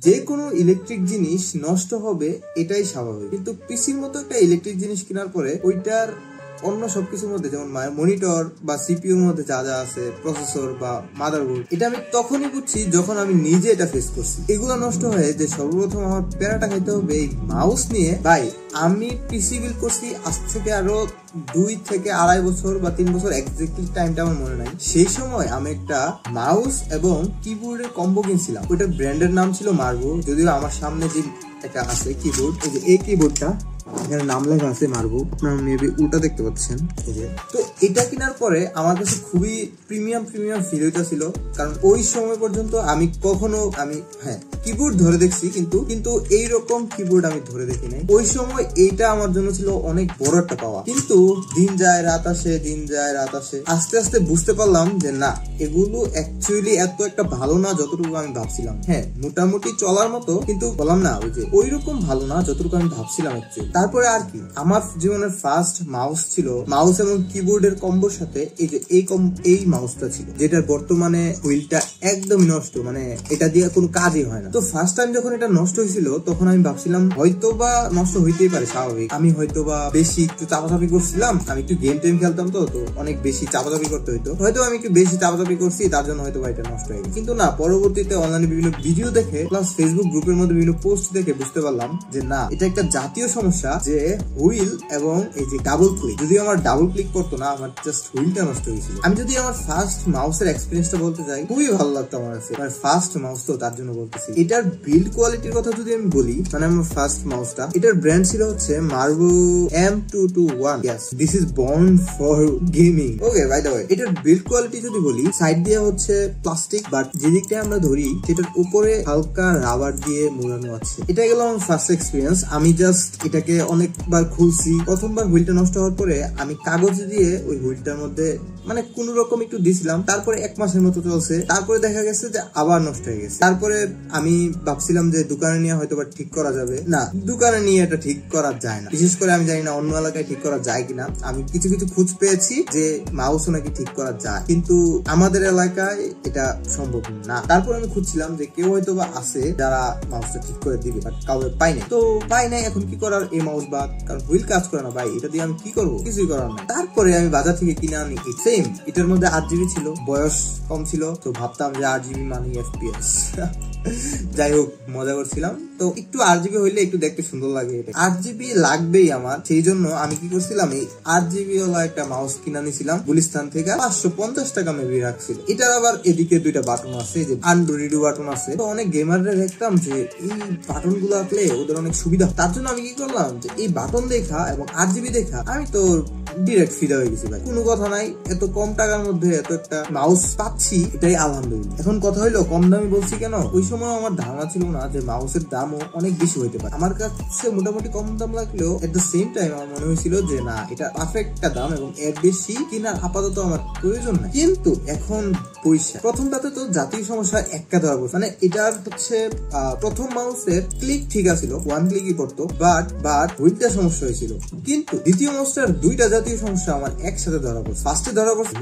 যে কোনো ইলেকট্রিক জিনিস নষ্ট হবে এটাই স্বাভাবিক, কিন্তু পিসির মতো একটা ইলেকট্রিক জিনিস কেনার পরে ওইটার অন্য সবকিছুর মধ্যে যেমন মনিটর বা সিপিইউর মধ্যে যা যা আছে, প্রসেসর বা মাদারবোর্ড, এটা আমি তখনই বুঝছি যখন আমি নিজে এটা ফেস করছি। এগুলো নষ্ট হয়ে যে সর্বপ্রথম আমার প্যারাটা খাইতে হবে এই মাউস নিয়ে। ভাই আমি পিসি বিল্ড করছি আজ থেকে আরো 2 থেকে 2.5 বছর বা 3 বছর, এক্স্যাক্টলি টাইমটা আমার মনে নাই। সেই সময় আমি একটা মাউস এবং কিবোর্ডের কম্বো কিনছিলাম, ওইটার ব্র্যান্ডের নাম ছিল মার্বো। যদিও আমার সামনে যে একটা আছে কিবোর্ড, এই যে এই কিবোর্ডটা, এখানে নাম লেখা আছে মার্বো, আপনারা মেবি উল্টা দেখতে পাচ্ছেন। এই যে তো এটা কেনার পরে আমার কাছে খুবই প্রিমিয়াম ফিল হইতেছিল, কারণ ওই সময় পর্যন্ত আমি কখনো কিবোর্ড ধরে দেখছি, কিন্তু এইরকম কিবোর্ড আমি ধরে দেখি নাই। ওই সময় এইটা আমার জন্য ছিল অনেক বড় একটা পাওয়া। কিন্তু দিন যায় রাত আসে, আস্তে আস্তে বুঝতে পারলাম যে না, এগুলো অ্যাকচুয়ালি এত একটা ভালো না যতটুকু আমি ভাবছিলাম। হ্যাঁ, মোটামুটি চলার মতো, কিন্তু বললাম না ওই যে ওইরকম ভালো না যতটুকু আমি ভাবছিলাম অ্যাকচুয়ালি। তারপরে আর কি, আমার জীবনের ফার্স্ট মাউস ছিল, মাউস এবং কিবোর্ডের কম্বোর সাথে এই যে এই মাউসটা ছিল, যেটার বর্তমানে হুইলটা একদমই নষ্ট, মানে এটা দিয়ে কোনো কাজই হয় না। তো ফার্স্ট টাইম যখন এটা নষ্ট হয়েছিল তখন আমি ভাবছিলাম হয়তো বা নষ্ট হইতেই পারে, স্বাভাবিক। আমি হয়তো বা বেশি একটু চাপাচাপি করছিলাম, আমি একটু গেম টেম খেলতাম, তো অনেক বেশি চাপাচাপি করতে হইতো, হয়তো আমি একটু বেশি চাপাচাপি করছি, তার জন্য হয়তো বা এটা নষ্ট হয়ে গেছে। কিন্তু না, পরবর্তীতে অনলাইনে বিভিন্ন ভিডিও দেখে প্লাস ফেসবুক গ্রুপের মধ্যে বিভিন্ন পোস্ট দেখে বুঝতে পারলাম যে না, এটা একটা জাতীয় সমস্যা, যে হুইল এবং এই যে ডাবল ক্লিক, যদি আমার ডাবল ক্লিক করতো না, আমার জাস্ট হুইলটা নষ্ট হয়েছিল। আমি যদি আমার ফার্স্ট মাউসের এক্সপিরিয়েন্সটা বলতে চাই, খুবই ভালো লাগতো আমার কাছে, মানে ফার্স্ট মাউস তো তার জন্য বলতেছি। এটার বিল্ড কোয়ালিটির কথা যদি আমি বলি, মানে আমার ফার্স্ট মাউসটা, এটার ব্র্যান্ড ছিল হচ্ছে Marvo M221। Yes, this is born for gaming. Okay, by the way, এটার বিল্ড কোয়ালিটি যদি বলি, সাইড দিয়ে হচ্ছে প্লাস্টিক, বাট যে দিকটা আমরা ধরি সেটার উপরে হালকা রাবার দিয়ে মোড়ানো আছে। এটা গেল আমার ফার্স্ট এক্সপিরিয়েন্স। আমি জাস্ট এটাকে অনেকবার খুলছি। প্রথমবার হুইলটা নষ্ট হওয়ার পরে আমি কাগজ দিয়ে ওই হুইলটার মধ্যে মানে কোন রকম একটু দিছিলাম, তারপরে 1 মাসের মতো চলছে, তারপরে দেখা গেছে যে আবার নষ্ট হয়ে গেছে। তারপরে আমি ভাবছিলাম যে দোকানে নিয়ে হয়তো বা ঠিক করা যাবে, না, দোকানে নিয়ে এটা ঠিক করা যায় না। বিশেষ করে আমি জানি না অন্য এলাকায় ঠিক করা যায় কিনা। আমি কিছু খোঁজ পেয়েছি যে মাউসও নাকি ঠিক করা যায়, কিন্তু আমাদের এলাকায় এটা সম্ভব না। তারপর আমি খুঁজছিলাম যে কেউ হয়তো বা আছে যারা মাউসটা ঠিক করে দিবে, বাট কাউকে পাই নাই। এখন কি করার, এই মাউস বাদ, কারণ হুইল কাজ করে না ভাই, এটা দিয়ে আমি কি করবো, কিছুই করার না। তারপরে আমি বাজার থেকে কিনে আনি সেম, এটার মধ্যে 8 জিবি ছিল, বয়স কম ছিল, তো ভাবতাম যে 8 জিবি মানে FPS। যাই হোক, মজা করছিলাম। তো একটু 8 জিবি হইলে একটু দেখতে সুন্দর লাগে, 8 জিবি লাগবেই আমার। সেই জন্য আমি কি করছিলাম, এই 8 জিবি ওলা একটা মাউস কিনে নিয়েছিলাম গুলিস্তান থেকে, 550 টাকা মেবি রাখছিল। এটার আবার এদিকে 2টা বাটন আছে, যে আনডু রিডু বাটন আছে। তো অনেক গেমাররা দেখতাম যে এই বাটন গুলো আসলে ওদের অনেক সুবিধা, তার জন্য আমি কি করলাম যে এই বাটন দেখা এবং 8 জিবি দেখা আমি তো ডিরেক্ট ফিদা হয়ে গেছি ভাই। কোনো কথা নাই, এত কম টাকার মধ্যে এত একটা মাউস পাচ্ছি, এটাই আলহামদুলিল্লাহ। এখন কথা হইলো কম দামি বলছি কেন, ওই সময় আমার ধারণা ছিল না যে মাউসের দামও অনেক বেশি হইতে পারে। আমার কাছে মোটামুটি কম দাম লাগলেও এট দ্য সেম টাইম আমার মনে হয়েছিল যে না, এটা পারফেক্ট একটা দাম এবং এর বেশি কিনার আপাতত আমার প্রয়োজন নাই। কিন্তু এখন পয়সা, প্রথমটাতে তো জাতীয় সমস্যা একটা ধরা পড়ছে, মানে এটার হচ্ছে প্রথম মাউসের ক্লিক ঠিক আছিল, 1 ক্লিকই পড়তো, বাট হুইলটা সমস্যা হয়েছিল। কিন্তু দ্বিতীয় মাউসটার 2টা জাতীয় সমস্যা আমার একসাথে ধরা পড়ছে। ফার্স্টে ধরা পড়ছে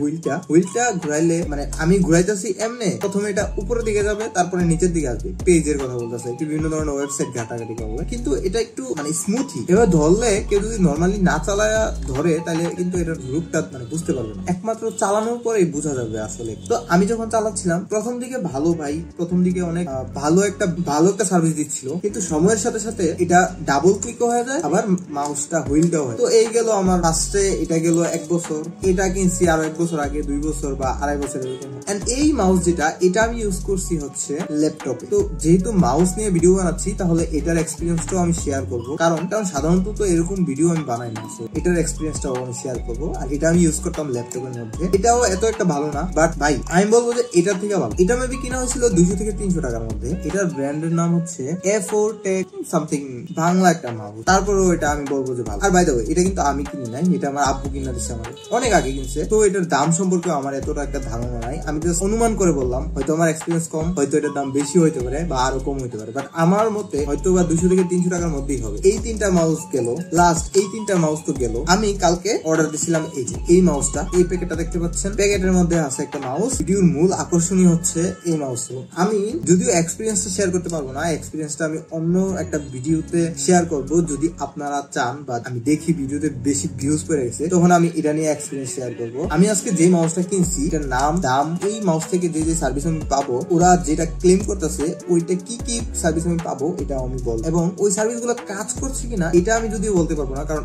হুইলটা ঘুরাইলে, মানে আমি ঘুরাইতেছি এমনি, প্রথমে এটা উপরের দিকে যাবে, তারপরে নিচের দিকে আসবে। পেজের কথা বলতেছে, একটু বিভিন্ন ধরনের ওয়েবসাইট ঘাটাঘাটি করবে, কিন্তু এটা একটু মানে স্মুথি। এবার ধরলে কেউ যদি নর্মালি না চালায়া ধরে, তাহলে কিন্তু এটার রূপটা মানে বুঝতে পারবে না, একমাত্র চালানোর পরেই বোঝা যাবে আসলে। তো আমি যখন চালাচ্ছিলাম প্রথম দিকে ভালো ভাই, প্রথম দিকে অনেক ভালো একটা সার্ভিস দিচ্ছিল, কিন্তু সময়ের সাথে সাথে এটা ডাবল ক্লিক হয়ে যায়, আবার মাউসটা হুইলটাও হয়। তো এই গেল আমার ফার্স্টে, এটা গেল 1 বছর, এটা কিনছি আরো 1 বছর আগে, 2 বছর বা 2.5 বছর এরকম। এন্ড এই মাউস যেটা, এটা আমি ইউজ করছি হচ্ছে ল্যাপটপে। তো যেহেতু মাউস নিয়ে ভিডিও বানাচ্ছি, তাহলে এটার এক্সপিরিয়েন্সটাও আমি শেয়ার করবো, কারণ সাধারণত তো এরকম ভিডিও আমি বানাই না, এটার এক্সপিরিয়েন্সটাও আমি শেয়ার করবো। আর এটা আমি ইউজ করতাম ল্যাপটপের মধ্যে, এটাও এত একটা ভালো না, বাট ভাই আমি বলবো যে এটার থেকে ভালো। এটা মেবি কিনা হয়েছিল 200 থেকে 300 টাকার মধ্যে। এটার ব্র্যান্ডের নাম হচ্ছে A4 Tech সামথিং, বাংলা একটা মাউস। তারপরেও এটা আমি বলবো যে ভালো। আর বাই দ্য ওয়ে, এটা কিন্তু আমি কিনি নাই, এটা আমার আব্বু কিনা দিচ্ছে আমার, অনেক আগে কিনছে। তো এটার দাম সম্পর্কে আমার এতটা একটা ধারণা নাই, আমি জাস্ট অনুমান করে বললাম, হয়তো আমার এক্সপিরিয়েন্স কম, হয়তো এটার দাম বেশি হইতে পারে বা আরো কম হইতে পারে, বাট আমার মতে হয়তো বা 200 থেকে 300 টাকার মধ্যেই হবে। এই 3টা মাউস গেল, লাস্ট এই 3টা মাউস তো গেল। আমি কালকে অর্ডার দিছিলাম এই যে এই মাউসটা, এই প্যাকেটটা দেখতে পাচ্ছেন, প্যাকেটের মধ্যে আছে একটা মাউস। ভিডিওর মূল আকর্ষণীয় হচ্ছে এই মাউস। আমি যদিও এক্সপিরিয়েন্সটা শেয়ার করতে পারবো না, এক্সপিরিয়েন্সটা আমি অন্য একটা ভিডিওতে শেয়ার করব, যদি আপনারা চান বা আমি দেখি ভিডিওতে বেশি ভিউজ পেয়ে গেছে তখন আমি এটা নিয়ে এক্সপিরিয়েন্স শেয়ার করব। আমি আজকে যে মাউসটা কিনছি এটার নাম, দাম, এই মাউস থেকে যে যে সার্ভিস আমি পাবো, ওরা যেটা ক্লেম করতেছে ওইটা কি কি সার্ভিস আমি পাবো এটা আমি বলবো, এবং ওই সার্ভিস গুলো কাজ করছে কিনা এটা আমি যদিও বলতে পারবো না, কারণ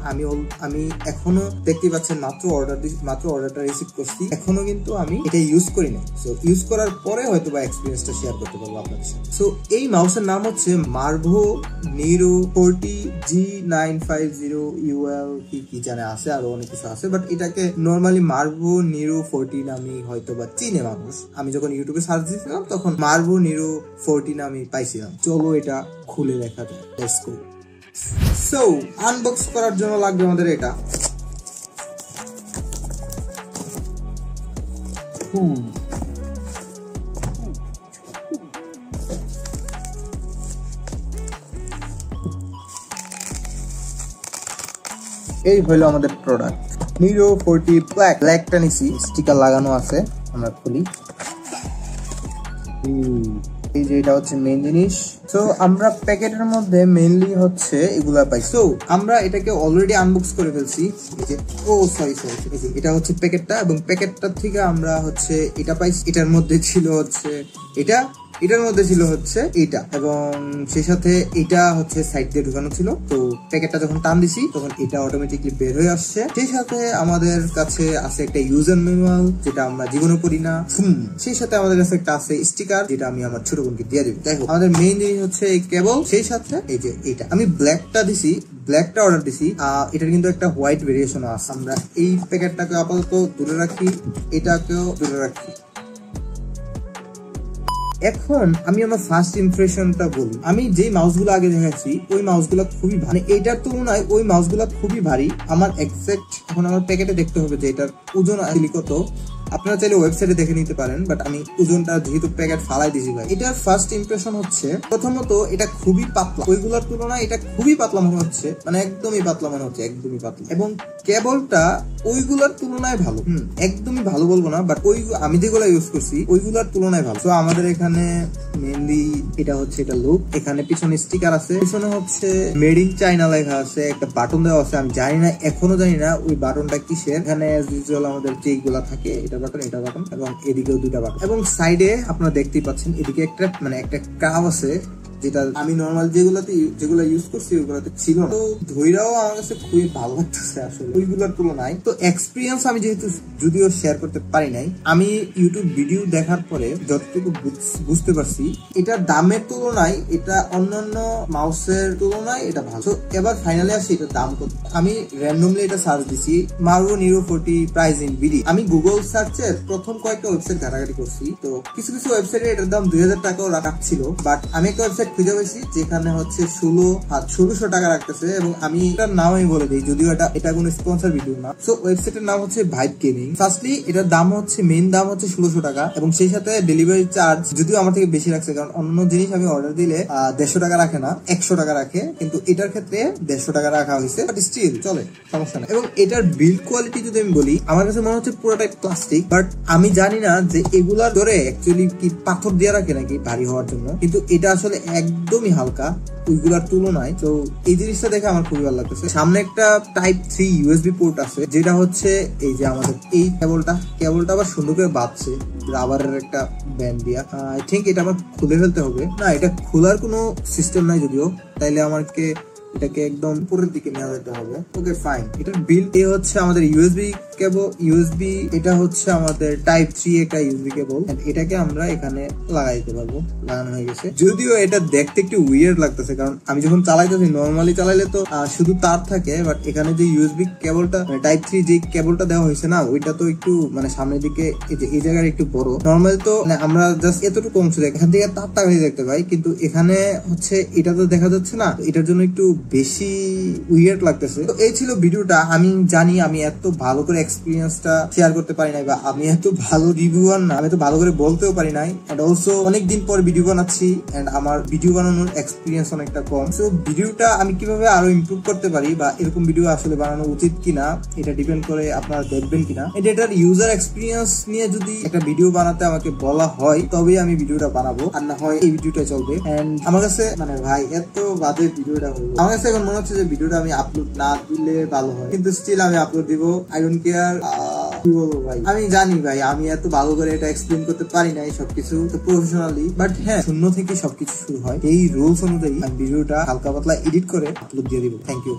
আমি এখনো দেখতে পাচ্ছেন মাত্র অর্ডারটা রিসিভ করছি, এখনো কিন্তু আমি এটা ইউজ করি নাই। সো ইউজ করার পরে হয়তো বা এক্সপিরিয়েন্সটা শেয়ার করতে পারবো আপনাদের সাথে। সো এই মাউসের নাম হচ্ছে মার্ভো নিরো 40 G950 UL, কি জানে আছে আরো অনেক কিছু আছে, বাট এটাকে নরমালি মার্ভো নিরো 40 নামে হয়তো বা চিনে মানুষ। আমি যখন ইউটিউবে সার্চ দিয়েছিলাম তখন মার্ভো নিরো 40 নামে পাইছিলাম। চলো এটা খুলে দেখা যায়, লেটস গো। সো আনবক্স করার জন্য লাগবে আমাদের এটা। এই হলো আমাদের প্রোডাক্ট নিরো 40 ব্ল্যাকটা নিছি, স্টিকার লাগানো আছে। আমরা খুলি, এই যে এটা হচ্ছে মেইন জিনিস। তো আমরা প্যাকেটের মধ্যে মেইনলি হচ্ছে এগুলা পাই। সো আমরা এটাকে অলরেডি আনবক্স করে ফেলছি। এই যে সরি এটা হচ্ছে প্যাকেটটা, এবং প্যাকেটটার থেকে আমরা হচ্ছে এটা পাইছি। এটার মধ্যে ছিল হচ্ছে এটার মধ্যে ছিল হচ্ছে এটা, এবং সেই সাথে এটা হচ্ছে সাইড দিয়ে ঢুকানো ছিল। তো প্যাকেটটা যখন টান দিছি তখন এটা অটোমেটিকলি বের হয়ে আসছে। সেই সাথে আমাদের কাছে আছে একটা ইউজার ম্যানুয়াল, যেটা আমরা জীবনে পড়ি না। সেই সাথে আমাদের কাছে একটা আছে স্টিকার, যেটা আমি আমার ছোট বোনকে দিয়ে দেবো। যাই হোক, আমাদের মেইন জিনিস হচ্ছে এই কেবল। সেই সাথে এই যে এটা আমি ব্ল্যাকটা অর্ডার দিছি। এটার কিন্তু একটা হোয়াইট ভেরিয়েশন আছে। আমরা এই প্যাকেটটাকে আপাতত দূরে রাখি, এটাকেও দূরে রাখি। এখন আমি আমার ফার্স্ট ইমপ্রেশনটা বলি। আমি যে মাউসগুলো আগে দেখাচ্ছি ওই মাউসগুলো খুবই ভারী, এটার তুলনায় ওই মাউসগুলো খুবই ভারী। আমার এক্সাক্ট এখন আমার প্যাকেটে দেখতে হবে যে এটার ওজন আসলে কত। আপনারা চাইলে ওয়েবসাইটে দেখে নিতে পারেন, বাট আমি ওজনটা যেহেতু প্যাকেট ফালাই দিছি ভাই। এটার ফার্স্ট ইমপ্রেশন হচ্ছে, প্রথমত এটা খুবই পাতলা, ওইগুলোর তুলনায় এটা খুবই পাতলা মনে হচ্ছে, মানে একদমই পাতলা মনে হচ্ছে, একদমই পাতলা। এবং কেবলটা ওইগুলোর তুলনায় ভালো, একদমই ভালো বলবো না, বাট আমি যেগুলো ইউজ করছি ওইগুলোর তুলনায় ভালো। তো আমাদের এখানে মেইনলি এটা হচ্ছে এটা লুক, এখানে পিছনে স্টিকার আছে, পিছনে হচ্ছে মেড ইন চাইনা লেখা আছে, একটা বাটন দেওয়া আছে। আমি জানি না, এখনো জানি না ওই বাটনটা কিসের। এখানে আমাদের চেক গুলা থাকে, এটা বাটন, এবং এদিকেও দুটা বাটন, এবং সাইডে আপনারা দেখতেই পাচ্ছেন এদিকে একটা কাপ আছে, যেটা আমি নর্মাল যেগুলো ইউজ করছি ওইগুলোতে ছিল না। তো ধৈরাও আমার কাছে খুবই ভালো লাগতেছে আসলে ওইগুলোর তুলনায়। তো এক্সপিরিয়েন্স আমি যেহেতু যদিও শেয়ার করতে পারি নাই, আমি ইউটিউব ভিডিও দেখার পরে যতটুকু বুঝতে পারছি এটার দামের তুলনায় এটা অন্যান্য মাউসের তুলনায় এটা ভালো। তো এবার ফাইনালি আসি এটার দাম কত। আমি র্যান্ডমলি এটা সার্চ দিছি, মার্ভো নিরো 40 প্রাইস ইন বিডি। আমি গুগল সার্চের প্রথম কয়েকটা ওয়েবসাইট ঘাটাঘাটি করছি, তো কিছু ওয়েবসাইটে এটার দাম 2000 টাকাও রাখছিল, বাট আমি একটা ওয়েবসাইট খুঁজে পেয়েছি যেখানে হচ্ছে 1600 টাকা রাখতেছে, এবং আমি এটার নাম আমি বলে দিই, যদিও এটা কোনো স্পন্সর ভিডিও না। সো ওয়েবসাইটের নাম হচ্ছে ভাইব গেমিং। ফার্স্টলি এটার দাম হচ্ছে, মেইন দাম হচ্ছে 1600 টাকা, এবং সেই সাথে ডেলিভারি চার্জ যদিও আমার থেকে বেশি রাখছে, কারণ অন্য জিনিস আমি অর্ডার দিলে 150 টাকা রাখে না, 100 টাকা রাখে, কিন্তু এটার ক্ষেত্রে 150 টাকা রাখা হয়েছে, বাট স্টিল চলে, সমস্যা না। এবং এটার বিল্ড কোয়ালিটি যদি আমি বলি, আমার কাছে মনে হচ্ছে পুরোটাই প্লাস্টিক, বাট আমি জানি না যে এগুলার ধরে অ্যাকচুয়ালি কি পাথর দিয়ে রাখে নাকি ভারী হওয়ার জন্য, কিন্তু এটা আসলে একদমই হালকা ওইগুলার তুলনায়। তো এই জিনিসটা দেখে আমার খুবই ভালো লাগতেছে। সামনে একটা টাইপ 3 ইউএসবি পোর্ট আছে, যেটা হচ্ছে এই যে আমাদের এই কেবলটা আবার সুন্দর করে বাঁধছে রাবারের একটা ব্যান্ড দিয়া। আই থিঙ্ক এটা আমার খুলে ফেলতে হবে, না এটা খোলার কোনো সিস্টেম নাই যদিও, তাইলে আমাকে এটাকে একদম উপরের দিকে নিয়ে যেতে হবে। Okay fine. এটার বিল হচ্ছে আমাদের ইউএসবি কেবল ইউএসবি, এটা হচ্ছে আমাদের টাইপ 3 একটা ইউএসবি কেবল, এটাকে আমরা এখানে লাগাই দিতে পারবো। লাগানো হয়ে গেছে। যদিও এটা দেখতে একটু উইয়ার্ড লাগতেছে, কারণ আমি যখন চালাইতেছি, নর্মালি চালাইলে তো শুধু তার থাকে, বাট এখানে যে ইউএসবি কেবলটা টাইপ 3 যে কেবলটা দেওয়া হয়েছে না, ওইটা তো একটু মানে সামনের দিকে এই জায়গায় একটু বড়। নর্মালি তো আমরা জাস্ট এতটুকু অংশ দেখি, এখান থেকে তারটা হয়ে দেখতে পাই, কিন্তু এখানে হচ্ছে এটা তো দেখা যাচ্ছে না, এটার জন্য একটু বেশি উইয়ার্ড লাগতেছে। তো এই ছিল ভিডিওটা। আমি জানি আমি এত ভালো করে এক্সপিরিয়েন্সটা শেয়ার করতে পারি নাই, বা আমি এত ভালো রিভিউয়ার না, আমি তো ভালো করে বলতেও পারি নাই। এন্ড অলসো অনেকদিন পর ভিডিও বানাচ্ছি, এন্ড আমার ভিডিও বানানোর এক্সপিরিয়েন্স অনেকটা কম। সো ভিডিওটা আমি কিভাবে আরো ইমপ্রুভ করতে পারি, বা এরকম ভিডিও আসলে বানানো উচিত কিনা, এটা ডিপেন্ড করে আপনারা দেখবেন কিনা। এটার ইউজার এক্সপিরিয়েন্স নিয়ে যদি একটা ভিডিও বানাতে আমাকে বলা হয়, তবেই আমি ভিডিওটা বানাবো, আর না হয় এই ভিডিওটা চলবে। এন্ড আমার কাছে মানে ভাই এত বাজে ভিডিওটা হলো, আমার কাছে এখন মনে হচ্ছে যে ভিডিওটা আমি আপলোড না দিলে ভালো হয়, কিন্তু স্টিল আমি আপলোড দিব। I don't care. কি বলবো ভাই, আমি জানি ভাই আমি এত ভালো করে এটা এক্সপ্লেন করতে পারি নাই সবকিছু প্রফেশনালি, বাট হ্যাঁ, শূন্য থেকে সবকিছু শুরু হয়। এই রুলস অনুযায়ী আমি ভিডিওটা হালকা পাতলা এডিট করে আপলোড দিয়ে দিব। Thank you.